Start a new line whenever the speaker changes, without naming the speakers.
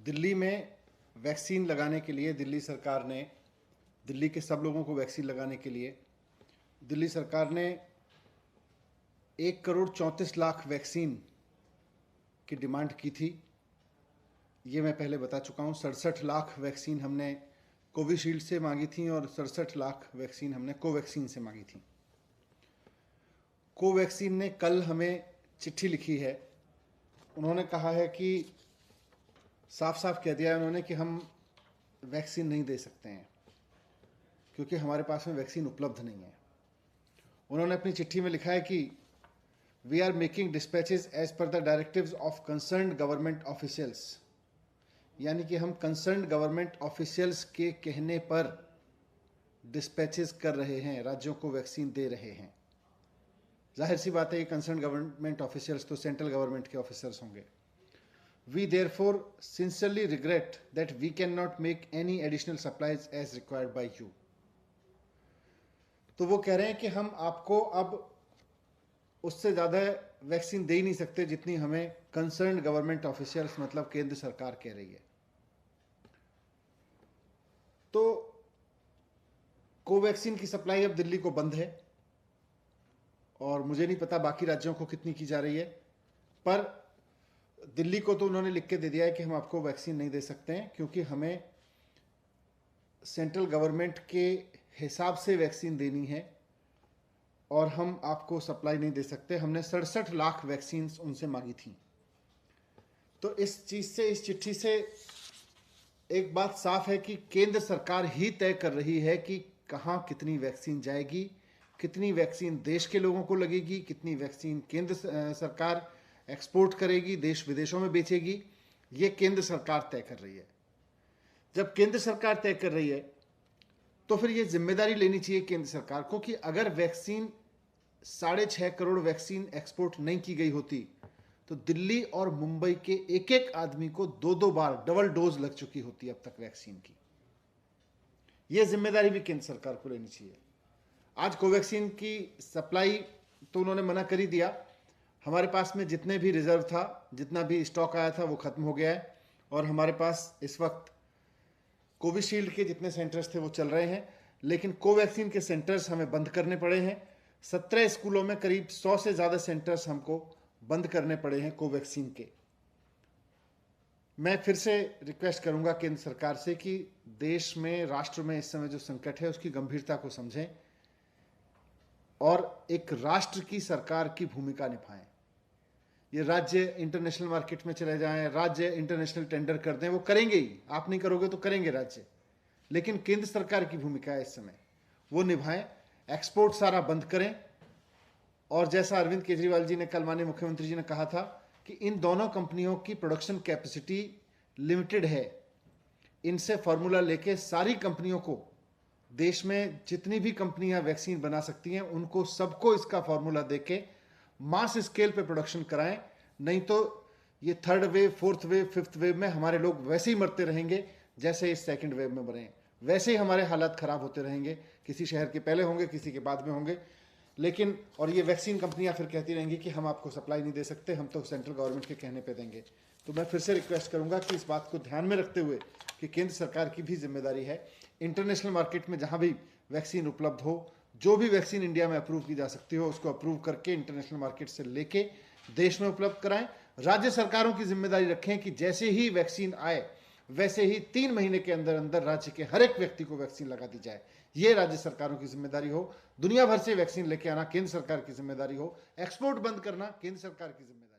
दिल्ली में वैक्सीन लगाने के लिए दिल्ली सरकार ने, दिल्ली के सब लोगों को वैक्सीन लगाने के लिए दिल्ली सरकार ने 1,34,00,000 वैक्सीन की डिमांड की थी। ये मैं पहले बता चुका हूँ। 67 लाख वैक्सीन हमने कोविशील्ड से मांगी थी और 67 लाख वैक्सीन हमने कोवैक्सीन से मांगी थी। कोवैक्सीन ने कल हमें चिट्ठी लिखी है। उन्होंने कहा है कि साफ साफ कह दिया है उन्होंने कि हम वैक्सीन नहीं दे सकते हैं क्योंकि हमारे पास में वैक्सीन उपलब्ध नहीं है। उन्होंने अपनी चिट्ठी में लिखा है कि we are making dispatches as per the directives of concerned government officials, यानी कि हम कंसर्न्ड गवर्नमेंट ऑफिशियल्स के कहने पर डिस्पैचेस कर रहे हैं, राज्यों को वैक्सीन दे रहे हैं। जाहिर सी बात है ये कंसर्न गवर्नमेंट ऑफिशियल्स तो सेंट्रल गवर्नमेंट के ऑफिसर्स होंगे। We therefore sincerely regret that we can not make any additional supplies as required by you. तो वो कह रहे हैं कि हम आपको अब उससे ज़्यादा वैक्सीन दे ही नहीं सकते जितनी हमें कंसर्न गवर्नमेंट ऑफिशियल्स मतलब केंद्र सरकार कह रही है। तो कोवैक्सीन की सप्लाई अब दिल्ली को बंद है और मुझे नहीं पता बाकी राज्यों को कितनी की जा रही है, पर दिल्ली को तो उन्होंने लिख के दे दिया है कि हम आपको वैक्सीन नहीं दे सकते हैं क्योंकि हमें सेंट्रल गवर्नमेंट के हिसाब से वैक्सीन देनी है और हम आपको सप्लाई नहीं दे सकते। हमने 67 लाख वैक्सीन उनसे मांगी थी। तो इस चीज़ से, इस चिट्ठी से एक बात साफ है कि केंद्र सरकार ही तय कर रही है कि कहाँ कितनी वैक्सीन जाएगी, कितनी वैक्सीन देश के लोगों को लगेगी, कितनी वैक्सीन केंद्र सरकार एक्सपोर्ट करेगी, देश विदेशों में बेचेगी। ये केंद्र सरकार तय कर रही है। जब केंद्र सरकार तय कर रही है तो फिर ये जिम्मेदारी लेनी चाहिए केंद्र सरकार को कि अगर वैक्सीन 6.5 करोड़ वैक्सीन एक्सपोर्ट नहीं की गई होती तो दिल्ली और मुंबई के एक एक आदमी को 2-2 बार डबल डोज लग चुकी होती अब तक वैक्सीन की। यह जिम्मेदारी भी केंद्र सरकार को लेनी चाहिए। आज कोवैक्सीन की सप्लाई तो उन्होंने मना कर ही दिया। हमारे पास में जितने भी रिजर्व था, जितना भी स्टॉक आया था वो खत्म हो गया है और हमारे पास इस वक्त कोविशील्ड के जितने सेंटर्स थे वो चल रहे हैं, लेकिन कोवैक्सीन के सेंटर्स हमें बंद करने पड़े हैं। 17 स्कूलों में करीब 100 से ज़्यादा सेंटर्स हमको बंद करने पड़े हैं कोवैक्सीन के। मैं फिर से रिक्वेस्ट करूंगा केंद्र सरकार से कि देश में, राष्ट्र में इस समय जो संकट है उसकी गंभीरता को समझें और एक राष्ट्र की सरकार की भूमिका निभाएं। ये राज्य इंटरनेशनल मार्केट में चले जाएं, राज्य इंटरनेशनल टेंडर कर दें, वो करेंगे ही, आप नहीं करोगे तो करेंगे राज्य, लेकिन केंद्र सरकार की भूमिका है इस समय, वो निभाएं। एक्सपोर्ट सारा बंद करें और जैसा अरविंद केजरीवाल जी ने कल, माननीय मुख्यमंत्री जी ने कहा था कि इन दोनों कंपनियों की प्रोडक्शन कैपेसिटी लिमिटेड है, इनसे फॉर्मूला लेके सारी कंपनियों को, देश में जितनी भी कंपनियां वैक्सीन बना सकती हैं उनको सबको इसका फॉर्मूला देके मास स्केल पे प्रोडक्शन कराएं। नहीं तो ये 3rd wave, 4th wave, 5th wave में हमारे लोग वैसे ही मरते रहेंगे जैसे इस 2nd वेव में मरे, वैसे ही हमारे हालात खराब होते रहेंगे। किसी शहर के पहले होंगे, किसी के बाद में होंगे, लेकिन और ये वैक्सीन कंपनियां फिर कहती रहेंगी कि हम आपको सप्लाई नहीं दे सकते, हम तो सेंट्रल गवर्नमेंट के कहने पे देंगे। तो मैं फिर से रिक्वेस्ट करूंगा कि इस बात को ध्यान में रखते हुए कि केंद्र सरकार की भी जिम्मेदारी है, इंटरनेशनल मार्केट में जहां भी वैक्सीन उपलब्ध हो, जो भी वैक्सीन इंडिया में अप्रूव की जा सकती हो उसको अप्रूव करके इंटरनेशनल मार्केट से लेके देश में उपलब्ध कराएं। राज्य सरकारों की जिम्मेदारी रखें कि जैसे ही वैक्सीन आए वैसे ही 3 महीने के अंदर अंदर राज्य के हर एक व्यक्ति को वैक्सीन लगा दी जाए। ये राज्य सरकारों की जिम्मेदारी हो। दुनिया भर से वैक्सीन लेके आना केंद्र सरकार की जिम्मेदारी हो। एक्सपोर्ट बंद करना केंद्र सरकार की जिम्मेदारी।